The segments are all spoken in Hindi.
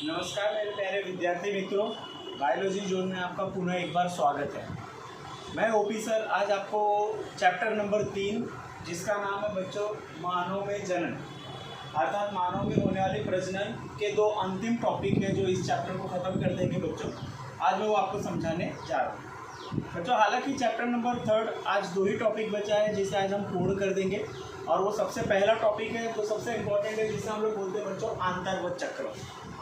नमस्कार मेरे प्यारे विद्यार्थी मित्रों, बायोलॉजी जोन में आपका पुनः एक बार स्वागत है। मैं ओपी सर आज आपको चैप्टर नंबर 3 जिसका नाम है बच्चों मानव में जनन अर्थात मानव में होने वाले प्रजनन के दो अंतिम टॉपिक हैं जो इस चैप्टर को ख़त्म कर देंगे बच्चों। आज मैं वो आपको समझाने जा रहा हूँ बच्चों। हालांकि चैप्टर नंबर 3 आज दो ही टॉपिक बचा है जिसे आज हम पूर्ण कर देंगे और वो सबसे पहला टॉपिक है जो सबसे इम्पोर्टेंट है जिसे हम लोग बोलते हैं बच्चों आंतरवत चक्र।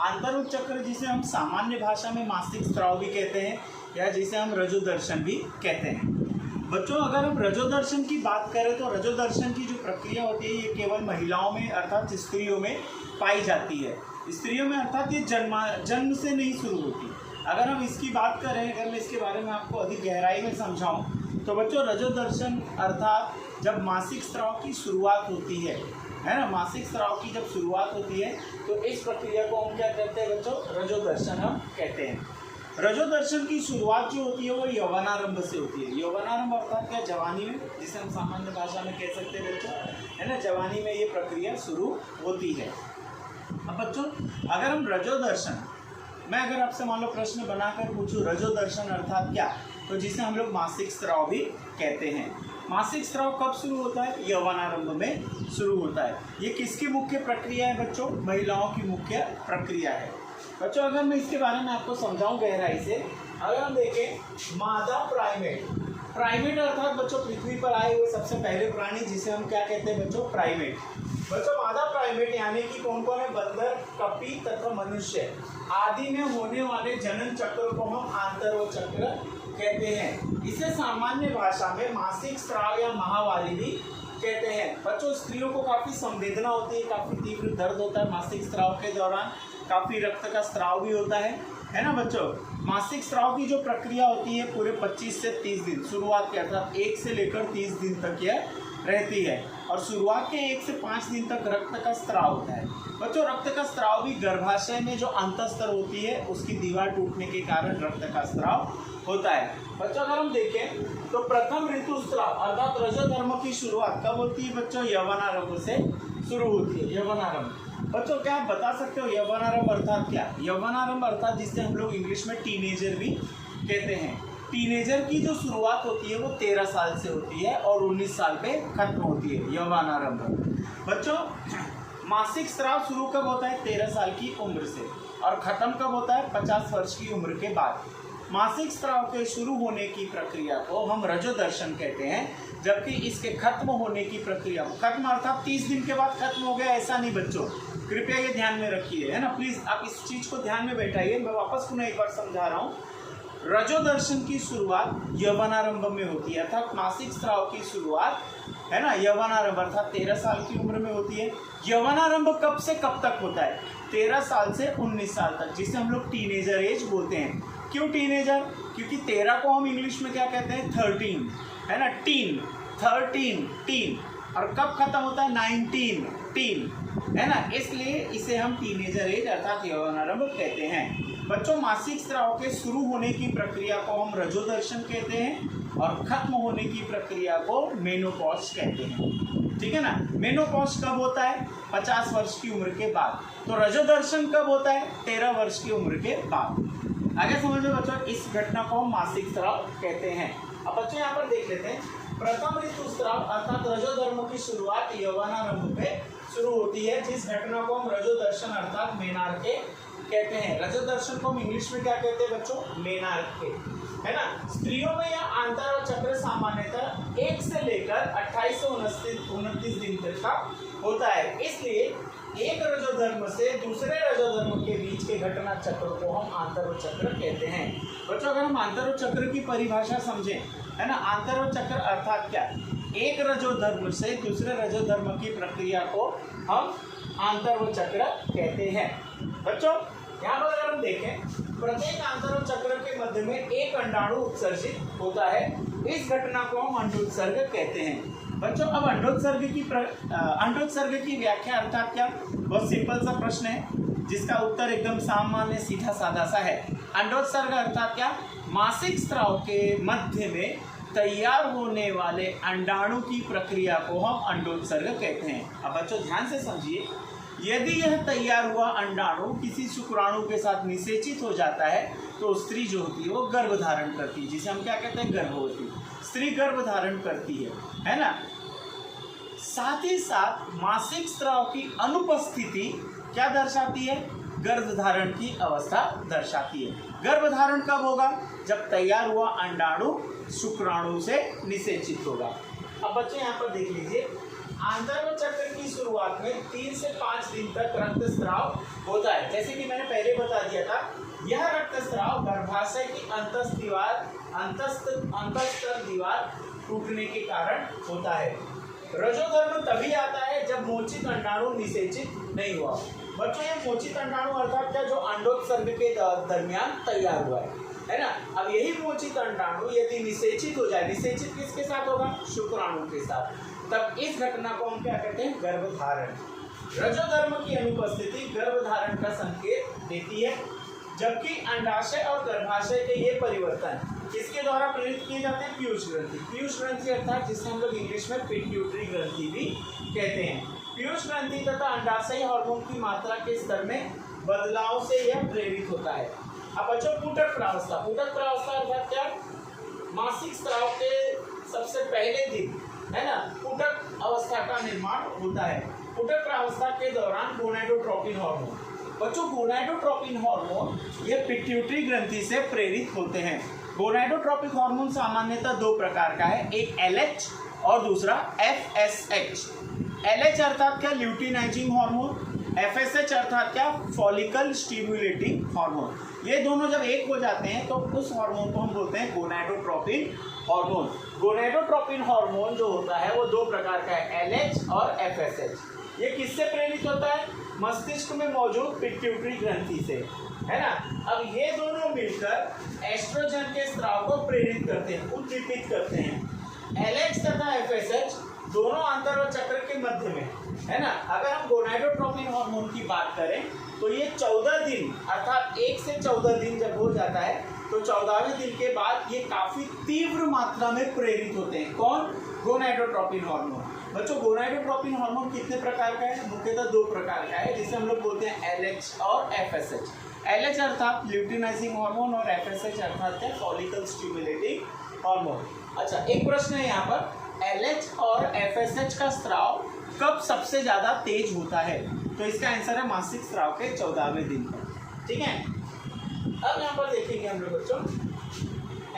आंतरवत चक्र जिसे हम सामान्य भाषा में मासिक स्राव भी कहते हैं या जिसे हम रजोदर्शन भी कहते हैं। बच्चों अगर हम रजोदर्शन की बात करें तो रजोदर्शन की जो प्रक्रिया होती है ये केवल महिलाओं में अर्थात स्त्रियों में पाई जाती है। स्त्रियों में अर्थात ये जन्म से नहीं शुरू होती। अगर हम इसकी बात करें, अगर मैं इसके बारे में आपको अधिक गहराई में समझाऊं तो बच्चों रजोदर्शन अर्थात जब मासिक स्राव की शुरुआत होती है ना, मासिक स्राव की जब शुरुआत होती है तो इस प्रक्रिया को हम क्या कहते हैं बच्चों, रजोदर्शन हम कहते हैं। रजोदर्शन की शुरुआत जो होती है वो यौवनारंभ से होती है। यौवनारंभ अर्थात क्या, जवानी में, जिसे हम सामान्य भाषा में कह सकते हैं बच्चों, है ना, जवानी में ये प्रक्रिया शुरू होती है। अब बच्चों अगर हम रजोदर्शन, मैं अगर आपसे मान लो प्रश्न बनाकर पूछूं रजोदर्शन अर्थात क्या, तो जिसे हम लोग मासिक स्राव भी कहते हैं। मासिक स्राव कब शुरू होता है? यौवनारंभ में शुरू होता है। ये किसकी मुख्य प्रक्रिया है बच्चों? महिलाओं की मुख्य प्रक्रिया है बच्चों। अगर मैं इसके बारे में आपको समझाऊं गहराई से, अगर हम देखें मादा प्राइमेट अर्थात बच्चों पृथ्वी पर आए हुए सबसे पहले प्राणी जिसे हम क्या कहते हैं बच्चों, प्राइमेट। बच्चों मादा प्राइमेट यानी कि कौन कौन है? बंदर, कपी तथा मनुष्य आदि में होने वाले जनन चक्र को हम आंतरवत चक्र कहते हैं। इसे सामान्य भाषा में मासिक स्राव या माहवारी भी कहते हैं। बच्चों स्त्रियों को काफ़ी संवेदना होती है, काफ़ी तीव्र दर्द होता है मासिक स्राव के दौरान, काफ़ी रक्त का स्राव भी होता है ना बच्चों। मासिक स्राव की जो प्रक्रिया होती है पूरे 25 से 30 दिन शुरुआत के अर्थात 1 से लेकर 30 दिन तक यह रहती है और शुरुआत के 1 से 5 दिन तक रक्त का स्राव होता है। बच्चों रक्त का स्राव भी गर्भाशय में जो अंतस्तर होती है उसकी दीवार टूटने के कारण रक्त का स्राव होता है। बच्चों अगर हम देखें तो प्रथम ऋतुस्राव अर्थात रजोधर्म की शुरुआत कब होती है बच्चों? यौवनारंभ से शुरू होती है। यौवनारंभ बच्चों क्या आप बता सकते हो यौवनारंभ अर्थात क्या? यौवनारंभ अर्थात जिसे हम लोग इंग्लिश में टीनेजर भी कहते हैं। टीनेजर की जो शुरुआत होती है वो 13 साल से होती है और 19 साल पे खत्म होती है यौवनारंभ। बच्चों मासिक स्राव शुरू कब होता है? 13 साल की उम्र से और ख़त्म कब होता है? 50 वर्ष की उम्र के बाद। मासिक स्राव के शुरू होने की प्रक्रिया को हम रजोदर्शन कहते हैं, जबकि इसके खत्म होने की प्रक्रिया को, खत्म अर्थात 30 दिन के बाद खत्म हो गया ऐसा नहीं बच्चों, कृपया ये ध्यान में रखिए, है ना, प्लीज़ आप इस चीज़ को ध्यान में बैठाइए। मैं वापस पुनः एक बार समझा रहा हूँ। रजोदर्शन की शुरुआत यौवनारंभ में होती है अर्थात मासिक स्राव की शुरुआत, है ना, यौवनारंभ अर्थात 13 साल की उम्र में होती है। यौवनारंभ कब से कब तक होता है? 13 साल से 19 साल तक, जिसे हम लोग टीनेजर एज बोलते हैं। क्यों टीनेजर? क्योंकि 13 को हम इंग्लिश में क्या कहते हैं? 13, है ना, टीन, 13 टीन, और कब खत्म होता है? 19 टीन, है ना, इसलिए इसे हम टीनेजर एज अर्थात यौवनारंभ कहते हैं। बच्चों मासिक स्राव के शुरू होने की प्रक्रिया को हम रजोदर्शन कहते हैं और खत्म होने की प्रक्रिया को मेनोपॉज कहते हैं, ठीक है ना। मेनोपॉज कब होता है? 50 वर्ष की उम्र के बाद। तो रजोदर्शन कब होता है? 13 वर्ष की उम्र के बाद। आगे समझो बच्चों, इस घटना को हम मासिक स्राव कहते हैं। अब बच्चों यहाँ पर देख लेते हैं, प्रथम ऋतुस्राव अर्थात रजोधर्म की शुरुआत यौवनारंभ पे शुरू होती है, जिस घटना को हम रजोदर्शन अर्थात मेनार्के कहते हैं। रजोदर्शन को हम इंग्लिश में क्या कहते हैं बच्चों? मेनार्के, है ना। स्त्रियों में यह आंतरवत चक्र सामान्यतः 1 से लेकर 28 से 29 दिन तक का होता है। इसलिए एक रजोधर्म से दूसरे रजोधर्म के बीच के घटना चक्र को हम आंतरवत चक्र कहते हैं। बच्चों अगर हम आंतरवत चक्र की परिभाषा समझें, है ना, आंतरवत चक्र अर्थात क्या? एक रजोधर्म से दूसरे रजोधर्म की प्रक्रिया को हम आंतरवत चक्र कहते हैं। बच्चों यहाँ पर अगर हम देखें, प्रत्येक आंतरवत चक्र के मध्य में एक अंडाणु उत्सर्जित होता है। इस घटना को हम अंडोत्सर्ग कहते हैं। बच्चों अब अंडोत्सर्ग की व्याख्या अर्थात क्या? बहुत सिंपल सा प्रश्न है जिसका उत्तर एकदम सामान्य सीधा साधा सा है। अंडोत्सर्ग अर्थात क्या? मासिक स्राव के मध्य में तैयार होने वाले अंडाणु की प्रक्रिया को हम अंडोत्सर्ग कहते हैं। अब बच्चों ध्यान से समझिए, यदि यह तैयार हुआ अंडाणु किसी शुक्राणु के साथ निषेचित हो जाता है तो स्त्री जो होती है वो गर्भ धारण करती है, जिसे हम क्या कहते हैं, गर्भवती। स्त्री गर्भ धारण करती है ना। साथ ही साथ मासिक स्राव की अनुपस्थिति क्या दर्शाती है, गर्भधारण की अवस्था दर्शाती है। गर्भधारण कब होगा, जब तैयार हुआ अंडाणु शुक्राणु से निषेचित होगा। अब बच्चे यहाँ पर देख लीजिए, आंतरव चक्र की शुरुआत में 3 से 5 दिन तक रक्तस्राव होता है। जैसे कि मैंने पहले बता दिया था, यह रक्तस्राव गर्भाशय की अंतस्तर दीवार टूटने के कारण होता है। रजोधर्म तभी आता है जब मोचित अंडाणु निषेचित नहीं हुआ। बच्चों, ये मोचित अंडाणु अर्थात क्या, जो अंडोत्सर्ग के दरमियान तैयार हुआ है ना। अब यही मोचित अंडाणु यदि निषेचित हो जाए, निषेचित किसके साथ होगा, शुक्राणु के साथ, तब इस घटना को हम क्या कहते हैं, गर्भधारण। रजोधर्म की अनुपस्थिति गर्भधारण का संकेत देती है, जबकि अंडाशय और गर्भाशय के ये परिवर्तन किसके द्वारा प्रेरित किए जाते हैं, पीयूष ग्रंथि। पीयूष ग्रंथि अर्थात जिसे हम लोग इंग्लिश में पिट्यूटरी ग्रंथि भी कहते हैं। पीयूष ग्रंथि तथा अंडाशय हार्मोन की मात्रा के स्तर में बदलाव से यह प्रेरित होता है। अब बच्चों, पुटक प्रावस्था। पुटक प्रावस्था अर्थात क्या, मासिक स्राव के सबसे पहले दिन है ना, पुटक अवस्था का निर्माण होता है। पुटक प्रावस्था के दौरान गोनाडोट्रोपिन हार्मोन, बच्चों गोनाडोट्रोपिन हार्मोन ये पिट्यूटरी ग्रंथि से प्रेरित होते हैं। गोनाडोट्रोपिक हार्मोन सामान्यतः 2 प्रकार का है, एक LH और दूसरा FSH। LH अर्थात क्या, ल्यूटिनाइजिंग हार्मोन, FSH अर्थात क्या, फॉलिकल स्टिमुलेटिंग हार्मोन। ये दोनों जब एक हो जाते हैं तो उस हार्मोन को हम बोलते हैं गोनाडोट्रोपिन हार्मोन। गोनाडोट्रोपिन हार्मोन जो होता है वो 2 प्रकार का है, LH और FSH। ये किससे प्रेरित होता है, मस्तिष्क में मौजूद पिट्यूटरी ग्रंथि से, है ना। अब ये दोनों मिलकर एस्ट्रोजन के स्राव को प्रेरित करते हैं, उद्दीपित करते हैं। LH तथा FSH दोनों आंतरव चक्र के मध्य में, है ना। अगर हम गोनाडोट्रोपिन हार्मोन की बात करें तो ये 14 दिन अर्थात 1 से 14 दिन जब हो जाता है तो 14वें दिन के बाद ये काफी तीव्र मात्रा में प्रेरित होते हैं। कौन, गोनाडोट्रोपिन हार्मोन। बच्चों, गोनाडोट्रोपिन हार्मोन कितने प्रकार का है, मुख्यतः 2 प्रकार का है, जिसे हम लोग बोलते हैं LH और FSH। LH अर्थात ल्यूटिनाइजिंग हार्मोन और FSH अर्थात है फॉलिकल स्टिमुलेटिंग हार्मोन। अच्छा, एक प्रश्न है यहाँ पर, LH और FSH का स्राव कब सबसे ज्यादा तेज होता है, तो इसका आंसर है मासिक स्राव के 14वें दिन पर। ठीक है, अब यहाँ पर देखेंगे हम लोग बच्चों,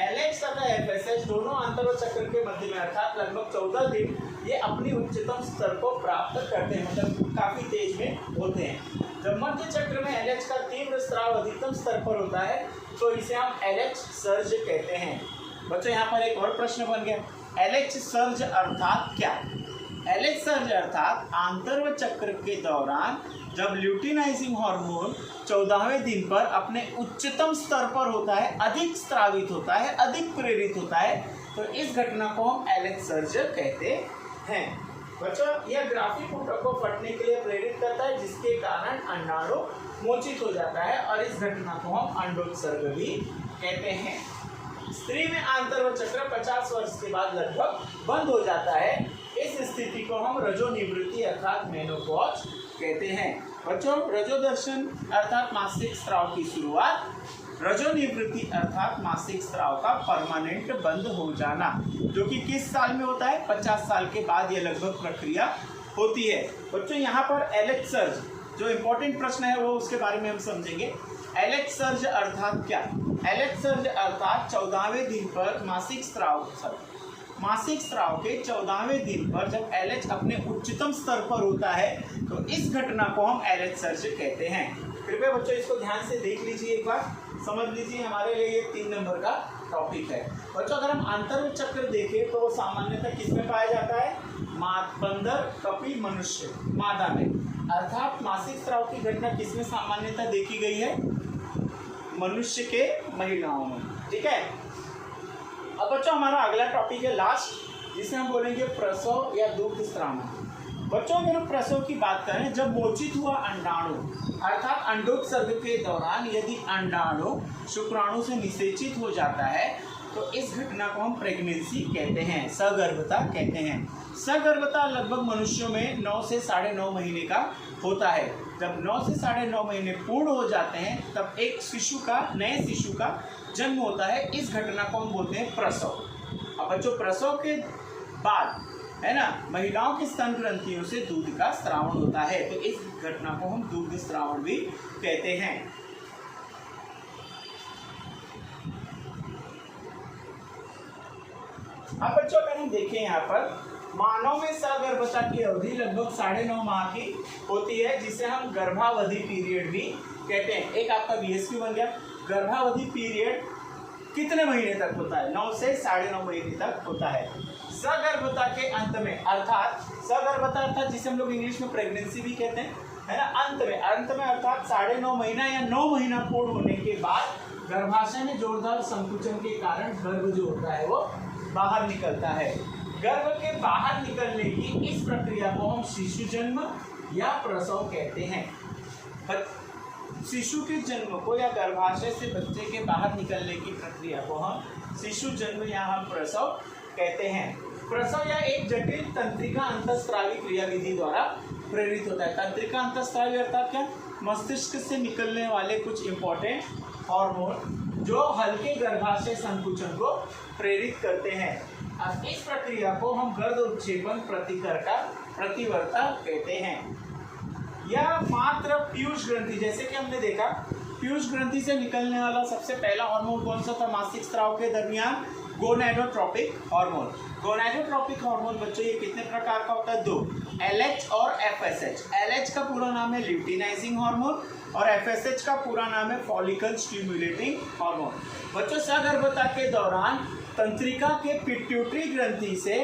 LH तथा FSH दोनों आंतरव चक्र के मध्य में अर्थात लगभग 14 दिन ये अपनी उच्चतम स्तर को प्राप्त करते हैं, मतलब काफी तेज में होते हैं। जब मध्य चक्र में LH का तीव्र स्राव अधिकतम स्तर पर होता है तो इसे हम LH सर्ज कहते हैं। बच्चों, यहाँ पर एक और प्रश्न बन गया, LH सर्ज अर्थात क्या। LH सर्ज अर्थात आंतरव चक्र के दौरान जब ल्यूटिनाइजिंग हार्मोन 14वें दिन पर अपने उच्चतम स्तर पर होता है, अधिक स्रावित होता है, अधिक प्रेरित होता है, तो इस घटना को हम LH सर्ज कहते हैं। बच्चों, यह ग्राफिक ऊतक को फटने के लिए प्रेरित करता है, जिसके कारण अंडाणु मोचित हो जाता है और इस घटना को हम अंडोत्सर्ग भी कहते हैं। स्त्री में आंतरव चक्र 50 वर्ष के बाद लगभग बंद हो जाता है। इस स्थिति को हम रजोनिवृत्ति अर्थात मेनोपॉज कहते हैं। बच्चों, रजोदर्शन अर्थात मासिक स्राव की शुरुआत, रजोनिवृत्ति अर्थात मासिक स्राव का परमानेंट बंद हो जाना, जो कि किस साल में होता है, 50 साल के बाद यह लगभग प्रक्रिया होती है। बच्चों, यहाँ पर LH सर्ज जो इम्पोर्टेंट प्रश्न है वो उसके बारे में हम समझेंगे। LH सर्ज अर्थात क्या, LH सर्ज अर्थात 14वें दिन पर मासिक स्राव के 14वें दिन पर जब LH अपने उच्चतम स्तर पर होता है तो इस घटना को हम LH सर्ज कहते हैं। कृपया बच्चों इसको ध्यान से देख लीजिए, एक बार समझ लीजिए, हमारे लिए ये 3 नंबर का टॉपिक है। बच्चों, अगर हम आंतरव चक्र देखें तो वो सामान्यतः किसमें पाया जाता है, बंदर, कपी, मनुष्य, मादा में। अर्थात मासिक स्राव की घटना किसमें सामान्यतः देखी गई है, मनुष्य के महिलाओं में। ठीक है, अब बच्चों हमारा अगला टॉपिक है लास्ट, जिसे हम बोलेंगे प्रसव या दुग्ध स्राव। बच्चों, अगर हम प्रसव की बात करें, जब मोचित हुआ अंडाणु अर्थात अंडोत्सर्ग के दौरान यदि अंडाणु शुक्राणु से निषेचित हो जाता है तो इस घटना को हम प्रेगनेंसी कहते हैं, सगर्भता कहते हैं। सगर्भता लगभग मनुष्यों में 9 से 9.5 महीने का होता है। जब 9 से 9.5 महीने पूर्ण हो जाते हैं तब एक नए शिशु का जन्म होता है। इस घटना को हम बोलते हैं प्रसव। अब बच्चों, प्रसव के बाद है ना, महिलाओं की स्तन ग्रंथियों से दूध का स्रावण होता है, तो इस घटना को हम दूध स्रावण भी कहते हैं। अब बच्चों, अगर हम देखें यहाँ पर मानव में सगर्भता की अवधि लगभग 9.5 माह की होती है, जिसे हम गर्भावधि पीरियड भी कहते हैं। एक आपका VSQ बन गया। गर्भावधि पीरियड कितने महीने तक होता है? 9 से 9.5 महीने तक होता है। सगर्भता के अंत में, अर्थात सगर्भता अर्थात जिसे हम लोग इंग्लिश में प्रेगनेंसी भी कहते हैं, है ना, अंत में अर्थात 9.5 महीना या 9 महीना पूर्ण होने के बाद गर्भाशय में जोरदार संकुचन के कारण गर्भ जो होता है वो बाहर निकलता है। गर्भ के बाहर निकलने की इस प्रक्रिया को हम शिशु जन्म या प्रसव कहते हैं। शिशु के जन्म को या गर्भाशय से बच्चे के बाहर निकलने की प्रक्रिया को हम शिशु जन्म या हम प्रसव कहते हैं। प्रसव या एक जटिल तंत्रिका अंतःस्रावी क्रियाविधि द्वारा प्रेरित होता है। तंत्रिका अंतःस्रावी अर्थात क्या? मस्तिष्क से निकलने वाले कुछ इंपॉर्टेंट हार्मोन जो हल्के गर्भाशय संकुचन को प्रेरित करते हैं। अब इस प्रक्रिया को हम गर्भ उत्क्षेपण प्रतिवर्ता कहते हैं। यह मात्र पीयूष ग्रंथि, जैसे कि हमने देखा पीयूष ग्रंथि से निकलने वाला सबसे पहला हार्मोन कौन सा था मासिक स्राव के दरमियान? Gonadotropic hormone. गोनेडोट्रोपिक हार्मोन बच्चों ये कितने प्रकार का होता है? 2, LH और FSH। LH का पूरा नाम है ल्यूटिनाइजिंग हार्मोन और FSH का पूरा नाम है फॉलिकल स्टिमुलेटिंग हार्मोन। बच्चों, सगर्भता के दौरान तंत्रिका के पिट्यूटरी ग्रंथि से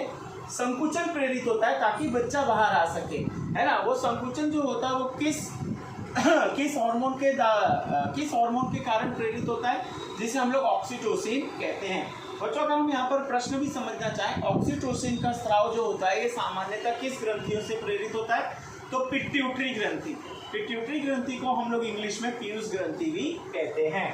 संकुचन प्रेरित होता है ताकि बच्चा बाहर आ सके, है ना। वो संकुचन जो होता है वो किस हार्मोन के कारण प्रेरित होता है, जिसे हम लोग ऑक्सीटोसिन कहते हैं। बच्चों, अगर हम यहाँ पर प्रश्न भी समझना चाहें, ऑक्सीटोसिन का स्राव जो होता है ये सामान्यतः किस ग्रंथियों से प्रेरित होता है? तो पिट्यूटरी ग्रंथि। पिट्यूटरी ग्रंथि को हम लोग इंग्लिश में पीयूष ग्रंथि भी कहते हैं।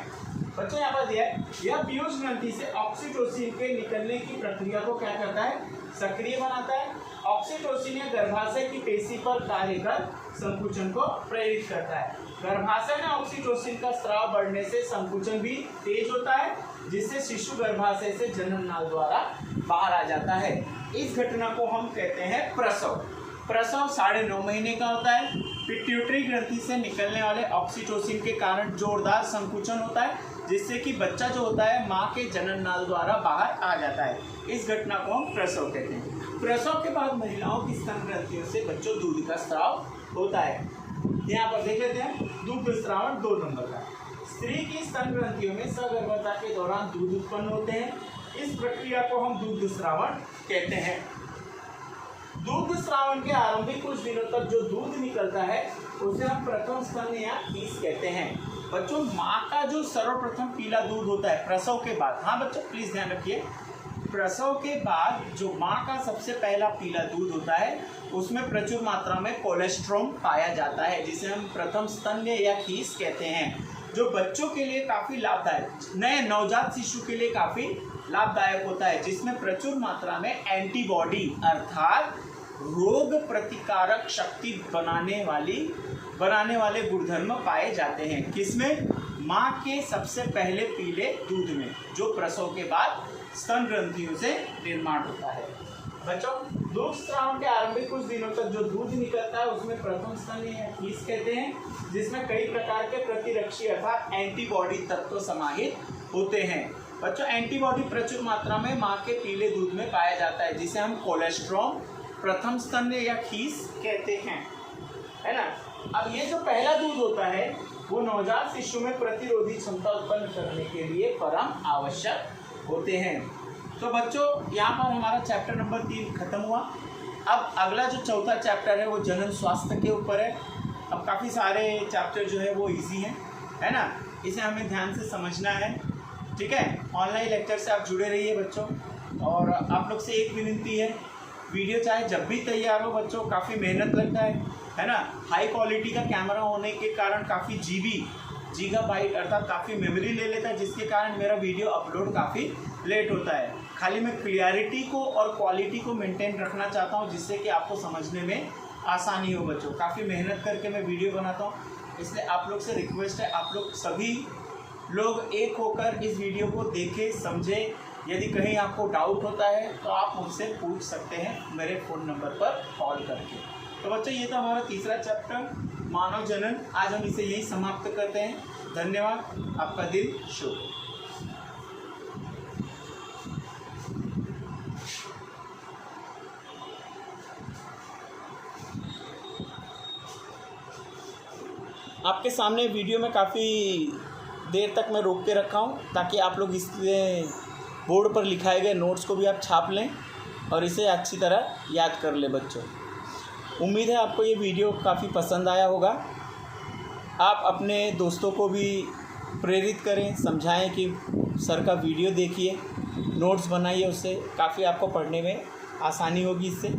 बच्चों, यहाँ पर दिया है, यह पीयूष ग्रंथि से ऑक्सीटोसिन के निकलने की प्रक्रिया को क्या करता है? सक्रिय बनाता है। ऑक्सीटोसिन या गर्भाशय की पेशी पर कार्य कर संकुचन को प्रेरित करता है। गर्भाशय में ऑक्सीटोसिन का स्राव बढ़ने से संकुचन भी तेज होता है, जिससे शिशु गर्भाशय से जनन नाल द्वारा बाहर आ जाता है। इस घटना को हम कहते हैं प्रसव। प्रसव 9.5 महीने का होता है। पिट्यूटरी ग्रंथि से निकलने वाले ऑक्सीटोसिन के कारण जोरदार संकुचन होता है, जिससे कि बच्चा जो होता है माँ के जनन नाल द्वारा बाहर आ जाता है। इस घटना को हम प्रसव कहते हैं। प्रसव के बाद महिलाओं की स्तन ग्रंथियों से बच्चों दूध का स्राव होता है। यहाँ पर देख लेते हैं दूध स्रावण 2 नंबर का। स्त्री की स्तन ग्रंथियों में सगर्भता के दौरान दूध उत्पन्न होते हैं। इस प्रक्रिया को हम दूध स्रावण कहते हैं। दूध स्रावण के आरंभिक कुछ दिनों तक जो दूध निकलता है उसे हम प्रथम स्तन या कीस कहते हैं। बच्चों, माँ का जो सर्वप्रथम पीला दूध होता है प्रसव के बाद, हाँ बच्चों प्लीज ध्यान रखिए, प्रसव के बाद जो माँ का सबसे पहला पीला दूध होता है उसमें प्रचुर मात्रा में कोलेस्ट्रॉल पाया जाता है, जिसे हम प्रथम स्तन या खीस कहते हैं, जो बच्चों के लिए काफ़ी लाभदायक, नए नवजात शिशु के लिए काफ़ी लाभदायक होता है, जिसमें प्रचुर मात्रा में एंटीबॉडी अर्थात रोग प्रतिकारक शक्ति बनाने वाले गुणधर्म पाए जाते हैं। किसमें? माँ के सबसे पहले पीले दूध में, जो प्रसव के बाद स्तन ग्रंथियों से निर्माण होता है। बच्चों, दूध स्राव के आरंभिक कुछ दिनों तक जो दूध निकलता है उसमें प्रथम स्तन या कीस कहते हैं, जिसमें कई प्रकार के प्रतिरक्षी अर्थात एंटीबॉडी तत्व समाहित होते हैं। बच्चों, एंटीबॉडी प्रचुर मात्रा में माँ के पीले दूध में पाया जाता है, जिसे हम कोलेस्ट्रॉल प्रथम स्तन या खीस कहते हैं, है ना। अब ये जो पहला दूध होता है वो नवजात शिशु में प्रतिरोधी क्षमता उत्पन्न करने के लिए परम आवश्यक होते हैं। तो बच्चों, यहाँ पर हमारा चैप्टर नंबर 3 खत्म हुआ। अब अगला जो चौथा चैप्टर है वो जनन स्वास्थ्य के ऊपर है। अब काफ़ी सारे चैप्टर जो है वो इजी हैं, है ना, इसे हमें ध्यान से समझना है, ठीक है। ऑनलाइन लेक्चर से आप जुड़े रहिए बच्चों, और आप लोग से एक विनती है, वीडियो चाहे जब भी तैयार हो बच्चों, काफ़ी मेहनत लगता है ना। हाई क्वालिटी का कैमरा होने के कारण काफ़ी गीगाबाइट अर्थात काफ़ी मेमोरी ले लेता है, जिसके कारण मेरा वीडियो अपलोड काफ़ी लेट होता है। खाली मैं क्लियरिटी को और क्वालिटी को मेंटेन रखना चाहता हूँ, जिससे कि आपको समझने में आसानी हो बच्चों। काफ़ी मेहनत करके मैं वीडियो बनाता हूँ, इसलिए आप लोग से रिक्वेस्ट है, आप लोग सभी लोग एक होकर इस वीडियो को देखें, समझें। यदि कहीं आपको डाउट होता है तो आप मुझसे पूछ सकते हैं मेरे फ़ोन नंबर पर कॉल करके। तो बच्चों, ये तो हमारा तीसरा चैप्टर मानव जनन। आज हम इसे यही समाप्त करते हैं। धन्यवाद, आपका दिन शुभ। आपके सामने वीडियो में काफ़ी देर तक मैं रोक के रखा हूँ, ताकि आप लोग इस बोर्ड पर लिखाए गए नोट्स को भी आप छाप लें और इसे अच्छी तरह याद कर लें बच्चों। उम्मीद है आपको ये वीडियो काफ़ी पसंद आया होगा। आप अपने दोस्तों को भी प्रेरित करें, समझाएं कि सर का वीडियो देखिए, नोट्स बनाइए, उससे काफ़ी आपको पढ़ने में आसानी होगी इससे।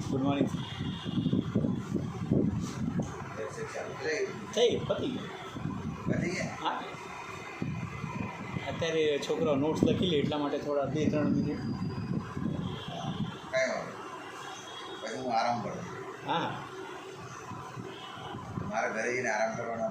गुड मॉर्निंग થઈ પતી ગયું હા અત્યારે છોકરાઓ નોટ્સ લખી લે એટલા માટે થોડા 2-3 મિનિટ કાંઈ વાંધો નહીં. પછી હું આરામ કરું. હા મારા ઘરે જઈને આરામ કરવાનો